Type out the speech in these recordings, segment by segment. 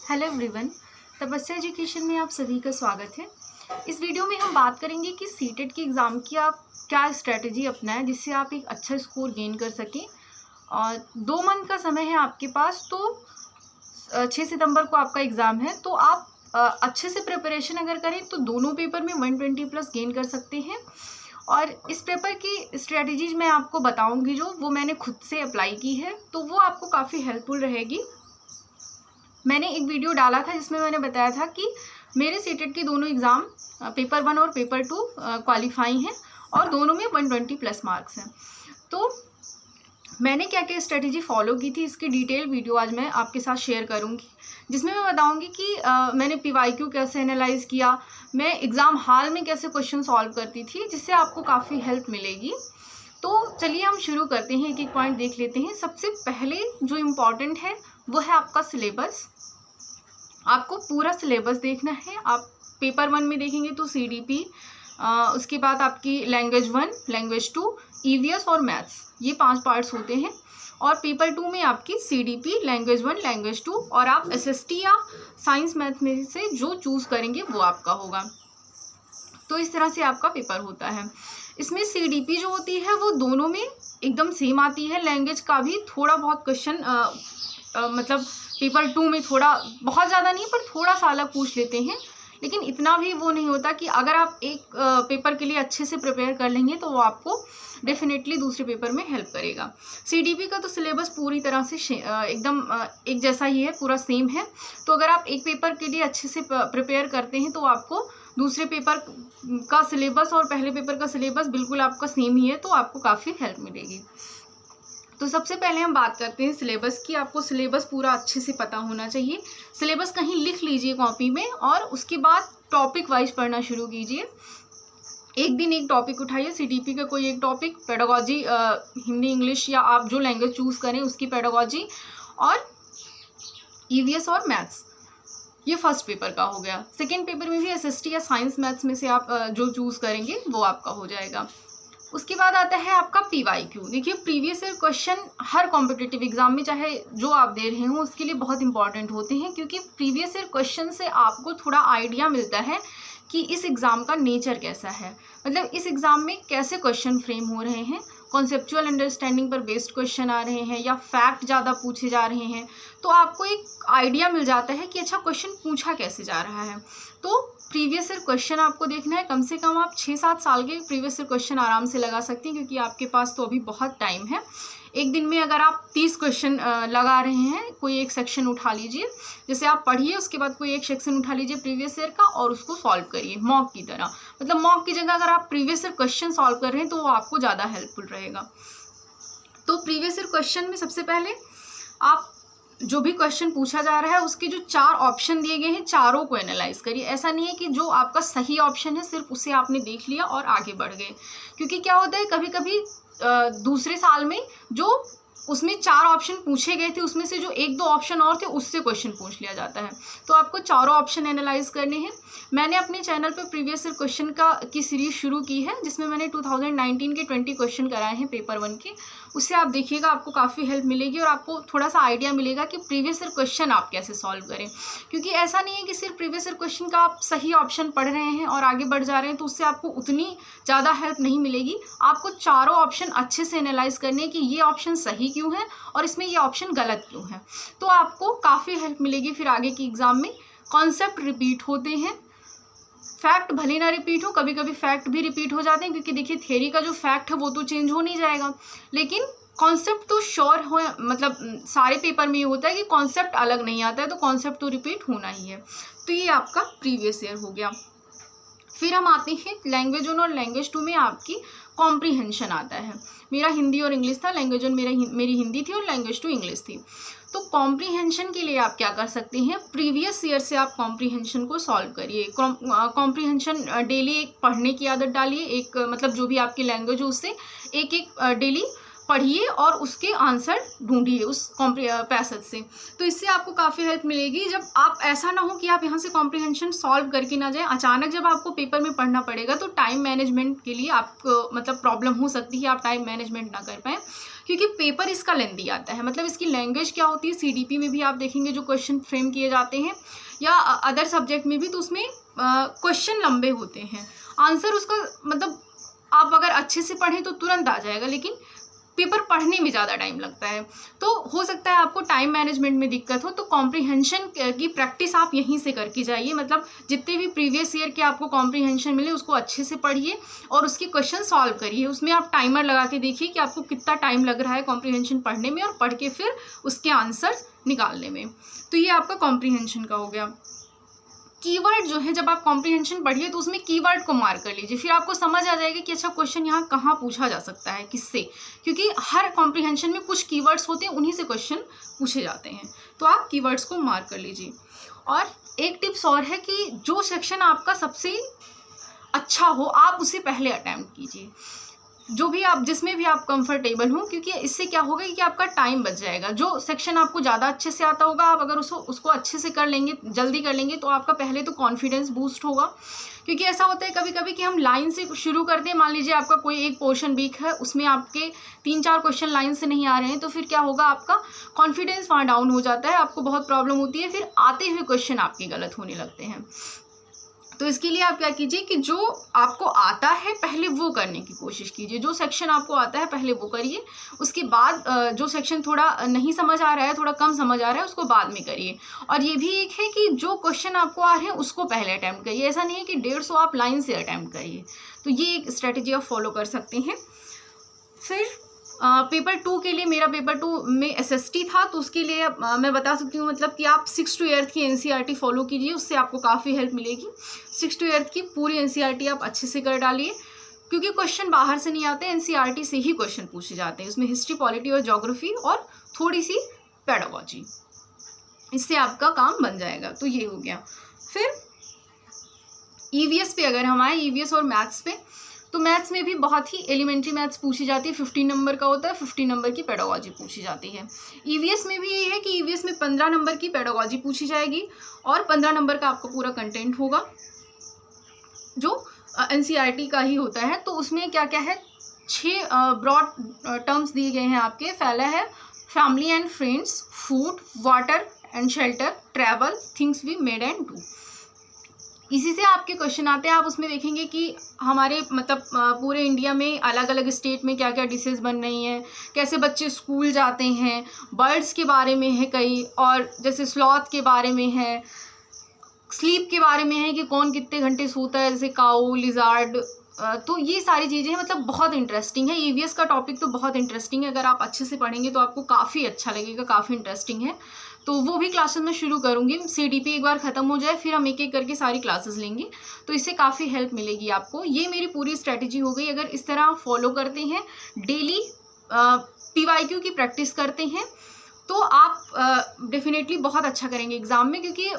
Hello everyone, तपस्या education में आप सभी का स्वागत है। इस वीडियो में हम बात करेंगे कि सीटेट की एग्ज़ाम की आप क्या स्ट्रेटजी अपनाएं जिससे आप एक अच्छा स्कोर गेन कर सकें। और 2 मंथ का समय है आपके पास, तो 6 सितंबर को आपका एग्ज़ाम है। तो आप अच्छे से प्रिपरेशन अगर करें तो दोनों पेपर में 120 प्लस गेन कर सकते हैं। और इस पेपर की स्ट्रेटजीज मैं आपको बताऊँगी जो वो मैंने खुद से अप्लाई की है, तो वो आपको काफ़ी हेल्पफुल रहेगी। मैंने एक वीडियो डाला था जिसमें मैंने बताया था कि मेरे सीटेट के दोनों एग्ज़ाम पेपर 1 और पेपर 2 क्वालिफाई हैं और दोनों में 120 प्लस मार्क्स हैं। तो मैंने क्या क्या स्ट्रेटजी फॉलो की थी, इसकी डिटेल वीडियो आज मैं आपके साथ शेयर करूंगी, जिसमें मैं बताऊंगी कि मैंने PYQ कैसे एनालाइज किया, मैं एग्ज़ाम हॉल में कैसे क्वेश्चन सॉल्व करती थी, जिससे आपको काफ़ी हेल्प मिलेगी। तो चलिए हम शुरू करते हैं, एक एक पॉइंट देख लेते हैं। सबसे पहले जो इम्पॉर्टेंट है वो है आपका सिलेबस। आपको पूरा सिलेबस देखना है। आप पेपर 1 में देखेंगे तो CDP, उसके बाद आपकी लैंग्वेज 1, लैंग्वेज 2, EVS और मैथ्स, ये 5 पार्ट्स होते हैं। और पेपर 2 में आपकी CDP, लैंग्वेज 1, लैंग्वेज 2 और आप SST या साइंस मैथ में से जो चूज़ करेंगे वो आपका होगा। तो इस तरह से आपका पेपर होता है। इसमें CDP जो होती है वो दोनों में एकदम सेम आती है। लैंग्वेज का भी थोड़ा बहुत क्वेश्चन मतलब पेपर 2 में थोड़ा, बहुत ज़्यादा नहीं पर थोड़ा सा अलग पूछ लेते हैं, लेकिन इतना भी वो नहीं होता कि अगर आप एक पेपर के लिए अच्छे से प्रिपेयर कर लेंगे तो वो आपको डेफिनेटली दूसरे पेपर में हेल्प करेगा। CDP का तो सिलेबस पूरी तरह से एकदम एक जैसा ही है, पूरा सेम है। तो अगर आप एक पेपर के लिए अच्छे से प्रिपेयर करते हैं तो आपको दूसरे पेपर का सिलेबस और पहले पेपर का सिलेबस बिल्कुल आपका सेम ही है, तो आपको काफ़ी हेल्प मिलेगी। तो सबसे पहले हम बात करते हैं सिलेबस की। आपको सिलेबस पूरा अच्छे से पता होना चाहिए। सिलेबस कहीं लिख लीजिए कॉपी में और उसके बाद टॉपिक वाइज पढ़ना शुरू कीजिए। एक दिन एक टॉपिक उठाइए, CDP का कोई एक टॉपिक, पेडागोजी, हिंदी, इंग्लिश या आप जो लैंग्वेज चूज़ करें उसकी पेडागोजी, और EVS और मैथ्स, ये फर्स्ट पेपर का हो गया। सेकेंड पेपर में भी SST या साइंस मैथ्स में से आप जो चूज़ करेंगे वो आपका हो जाएगा। उसके बाद आता है आपका PYQ। देखिए, प्रीवियस ईयर क्वेश्चन हर कॉम्पिटिटिव एग्जाम में, चाहे जो आप दे रहे हो, उसके लिए बहुत इंपॉर्टेंट होते हैं, क्योंकि प्रीवियस ईयर क्वेश्चन से आपको थोड़ा आइडिया मिलता है कि इस एग्ज़ाम का नेचर कैसा है, मतलब इस एग्ज़ाम में कैसे क्वेश्चन फ्रेम हो रहे हैं, कॉन्सेप्चुअल अंडरस्टैंडिंग पर बेस्ड क्वेश्चन आ रहे हैं या फैक्ट ज़्यादा पूछे जा रहे हैं। तो आपको एक आइडिया मिल जाता है कि अच्छा क्वेश्चन पूछा कैसे जा रहा है। तो प्रीवियस ईयर क्वेश्चन आपको देखना है, कम से कम आप 6-7 साल के प्रीवियस ईयर क्वेश्चन आराम से लगा सकती हैं, क्योंकि आपके पास तो अभी बहुत टाइम है। एक दिन में अगर आप 30 क्वेश्चन लगा रहे हैं, कोई एक सेक्शन उठा लीजिए, जैसे आप पढ़िए, उसके बाद कोई एक सेक्शन उठा लीजिए प्रीवियस ईयर का और उसको सॉल्व करिए मॉक की तरह। मतलब मॉक की जगह अगर आप प्रीवियस ईयर क्वेश्चन सॉल्व कर रहे हैं तो वो आपको ज़्यादा हेल्पफुल रहेगा। तो प्रीवियस ईयर क्वेश्चन में सबसे पहले आप जो भी क्वेश्चन पूछा जा रहा है उसके जो 4 ऑप्शन दिए गए हैं, चारों को एनालाइज करिए। ऐसा नहीं है कि जो आपका सही ऑप्शन है सिर्फ उसे आपने देख लिया और आगे बढ़ गए, क्योंकि क्या होता है कभी कभी दूसरे साल में जो उसमें 4 ऑप्शन पूछे गए थे उसमें से जो 1-2 ऑप्शन और थे उससे क्वेश्चन पूछ लिया जाता है। तो आपको चारों ऑप्शन एनालाइज करने हैं। मैंने अपने चैनल पे प्रीवियस ईयर क्वेश्चन की सीरीज शुरू की है, जिसमें मैंने 2019 के 20 क्वेश्चन कराए हैं पेपर 1 के। उससे आप देखिएगा, आपको काफ़ी हेल्प मिलेगी और आपको थोड़ा सा आइडिया मिलेगा कि प्रीवियस ईयर क्वेश्चन आप कैसे सॉल्व करें। क्योंकि ऐसा नहीं है कि सिर्फ प्रीवियस ईयर क्वेश्चन का आप सही ऑप्शन पढ़ रहे हैं और आगे बढ़ जा रहे हैं तो उससे आपको उतनी ज़्यादा हेल्प नहीं मिलेगी। आपको चारों ऑप्शन अच्छे से एनालाइज करने हैं कि ये ऑप्शन सही क्यों है और इसमें ये ऑप्शन गलत क्यों है, तो आपको काफ़ी हेल्प मिलेगी फिर आगे की एग्ज़ाम में। कॉन्सेप्ट रिपीट होते हैं, फैक्ट भले ना रिपीट हो, कभी कभी फैक्ट भी रिपीट हो जाते हैं, क्योंकि देखिए थ्योरी का जो फैक्ट है वो तो चेंज हो नहीं जाएगा, लेकिन कॉन्सेप्ट तो श्योर हो। मतलब सारे पेपर में ये होता है कि कॉन्सेप्ट अलग नहीं आता है, तो कॉन्सेप्ट तो रिपीट होना ही है। तो ये आपका प्रीवियस ईयर हो गया। फिर हम आते हैं लैंग्वेज 1 और लैंग्वेज 2 में आपकी कॉम्प्रीहेंशन आता है। मेरा हिंदी और इंग्लिश था, लैंग्वेज 1 मेरी हिंदी थी और लैंग्वेज 2 इंग्लिश थी। तो कॉम्प्रीहेंशन के लिए आप क्या कर सकते हैं, प्रीवियस ईयर से आप कॉम्प्रीहेंशन को सॉल्व करिए। कॉम्प्रीहेंशन डेली एक पढ़ने की आदत डालिए, एक मतलब जो भी आपकी लैंग्वेज हो उससे एक डेली पढ़िए और उसके आंसर ढूंढिए उस पैसेज से। तो इससे आपको काफ़ी हेल्प मिलेगी। जब आप ऐसा ना हो कि आप यहाँ से कॉम्प्रिहेंशन सॉल्व करके ना जाए, अचानक जब आपको पेपर में पढ़ना पड़ेगा तो टाइम मैनेजमेंट के लिए आपको मतलब प्रॉब्लम हो सकती है, आप टाइम मैनेजमेंट ना कर पाएँ, क्योंकि पेपर इसका लेंदी आता है। मतलब इसकी लैंग्वेज क्या होती है, सीडीपी में भी आप देखेंगे जो क्वेश्चन फ्रेम किए जाते हैं या अदर सब्जेक्ट में भी, तो उसमें क्वेश्चन लंबे होते हैं, आंसर उसका मतलब आप अगर अच्छे से पढ़ें तो तुरंत आ जाएगा, लेकिन पेपर पढ़ने में ज़्यादा टाइम लगता है। तो हो सकता है आपको टाइम मैनेजमेंट में दिक्कत हो, तो कॉम्प्रिहेंशन की प्रैक्टिस आप यहीं से करके जाइए। मतलब जितने भी प्रीवियस ईयर के आपको कॉम्प्रिहेंशन मिले उसको अच्छे से पढ़िए और उसके क्वेश्चन सॉल्व करिए। उसमें आप टाइमर लगा के देखिए कि आपको कितना टाइम लग रहा है कॉम्प्रिहेंशन पढ़ने में, और पढ़ के फिर उसके आंसर्स निकालने में। तो ये आपका कॉम्प्रिहेंशन का हो गया। कीवर्ड जो है, जब आप कॉम्प्रिहेंशन पढ़िए तो उसमें कीवर्ड को मार्क कर लीजिए, फिर आपको समझ आ जाएगा कि अच्छा क्वेश्चन यहाँ कहाँ पूछा जा सकता है, किससे, क्योंकि हर कॉम्प्रिहेंशन में कुछ कीवर्ड्स होते हैं, उन्हीं से क्वेश्चन पूछे जाते हैं। तो आप कीवर्ड्स को मार्क कर लीजिए। और एक टिप्स और है कि जो सेक्शन आपका सबसे अच्छा हो आप उसे पहले अटैम्प्ट कीजिए, जो भी आप जिसमें भी आप कंफर्टेबल हो, क्योंकि इससे क्या होगा कि आपका टाइम बच जाएगा। जो सेक्शन आपको ज़्यादा अच्छे से आता होगा, आप अगर उसको अच्छे से कर लेंगे, जल्दी कर लेंगे, तो आपका पहले तो कॉन्फिडेंस बूस्ट होगा। क्योंकि ऐसा होता है कभी कभी कि हम लाइन से शुरू करते हैं, मान लीजिए आपका कोई एक पोर्शन वीक है, उसमें आपके 3-4 क्वेश्चन लाइन से नहीं आ रहे हैं, तो फिर क्या होगा, आपका कॉन्फिडेंस वहाँ डाउन हो जाता है, आपको बहुत प्रॉब्लम होती है, फिर आते हुए क्वेश्चन आपके गलत होने लगते हैं। तो इसके लिए आप क्या कीजिए कि जो आपको आता है पहले वो करने की कोशिश कीजिए। जो सेक्शन आपको आता है पहले वो करिए, उसके बाद जो सेक्शन थोड़ा नहीं समझ आ रहा है, थोड़ा कम समझ आ रहा है, उसको बाद में करिए। और ये भी एक है कि जो क्वेश्चन आपको आ रहे हैं उसको पहले अटैम्प्ट करिए। ऐसा नहीं है कि 150 आप लाइन से अटैम्प्ट करिए। तो ये एक स्ट्रेटेजी आप फॉलो कर सकते हैं। फिर पेपर 2 के लिए, मेरा पेपर 2 में एसएसटी था, तो उसके लिए मैं बता सकती हूँ मतलब कि आप 6th to 8th की एनसीईआरटी फॉलो कीजिए, उससे आपको काफ़ी हेल्प मिलेगी। 6th to 8th की पूरी एनसीईआरटी आप अच्छे से कर डालिए, क्योंकि क्वेश्चन बाहर से नहीं आते, एनसीईआरटी से ही क्वेश्चन पूछे जाते हैं। उसमें हिस्ट्री, पॉलिटी और ज्योग्राफी और थोड़ी सी पेडागोजी, इससे आपका काम बन जाएगा। तो ये हो गया। फिर ईवीएस पे अगर हम आए, ईवीएस और मैथ्स पे, तो मैथ्स में भी बहुत ही एलिमेंट्री मैथ्स पूछी जाती है, 15 नंबर का होता है, 15 नंबर की पेडागोजी पूछी जाती है। ईवीएस में भी ये है कि ईवीएस में 15 नंबर की पेडागोजी पूछी जाएगी और 15 नंबर का आपका पूरा कंटेंट होगा जो एनसीईआरटी का ही होता है। तो उसमें क्या क्या है, 6 ब्रॉड टर्म्स दिए गए हैं आपके। पहला है family and friends, food, water and shelter, travel, things we made and do. इसी से आपके क्वेश्चन आते हैं। आप उसमें देखेंगे कि हमारे मतलब पूरे इंडिया में अलग अलग स्टेट में क्या क्या डिशेज़ बन रही हैं, कैसे बच्चे स्कूल जाते हैं, बर्ड्स के बारे में है कई, और जैसे स्लॉथ के बारे में है, स्लीप के बारे में है कि कौन कितने घंटे सोता है, जैसे काऊ, लिजार्ड। तो ये सारी चीज़ें हैं, मतलब बहुत इंटरेस्टिंग है। ईवीएस का टॉपिक तो बहुत इंटरेस्टिंग है, अगर आप अच्छे से पढ़ेंगे तो आपको काफ़ी अच्छा लगेगा, काफ़ी इंटरेस्टिंग है। तो वो भी क्लासेस में शुरू करूँगी। सीडीपी एक बार ख़त्म हो जाए फिर हम एक एक करके सारी क्लासेस लेंगे, तो इससे काफ़ी हेल्प मिलेगी आपको। ये मेरी पूरी स्ट्रैटेजी हो गई। अगर इस तरह आप फॉलो करते हैं, डेली पीवाईक्यू की प्रैक्टिस करते हैं, तो आप डेफिनेटली बहुत अच्छा करेंगे एग्ज़ाम में, क्योंकि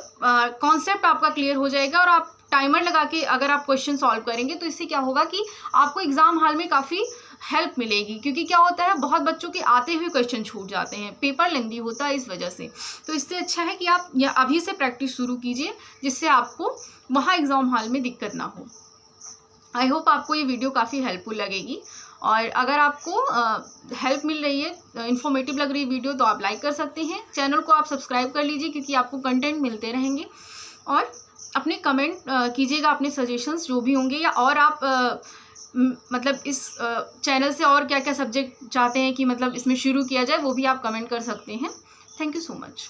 कॉन्सेप्ट आपका क्लियर हो जाएगा। और आप टाइमर लगा के अगर आप क्वेश्चन सॉल्व करेंगे तो इससे क्या होगा कि आपको एग्ज़ाम हॉल में काफ़ी हेल्प मिलेगी। क्योंकि क्या होता है, बहुत बच्चों के आते हुए क्वेश्चन छूट जाते हैं, पेपर लेंदी होता है इस वजह से। तो इससे अच्छा है कि आप अभी से प्रैक्टिस शुरू कीजिए, जिससे आपको वहाँ एग्ज़ाम हॉल में दिक्कत ना हो। आई होप आपको ये वीडियो काफ़ी हेल्पफुल लगेगी। और अगर आपको हेल्प मिल रही है, इन्फॉर्मेटिव लग रही है वीडियो, तो आप लाइक कर सकते हैं। चैनल को आप सब्सक्राइब कर लीजिए, क्योंकि आपको कंटेंट मिलते रहेंगे। और अपने कमेंट कीजिएगा, अपने सजेशंस जो भी होंगे, या और आप मतलब इस चैनल से और क्या क्या सब्जेक्ट चाहते हैं कि मतलब इसमें शुरू किया जाए, वो भी आप कमेंट कर सकते हैं। Thank you so much.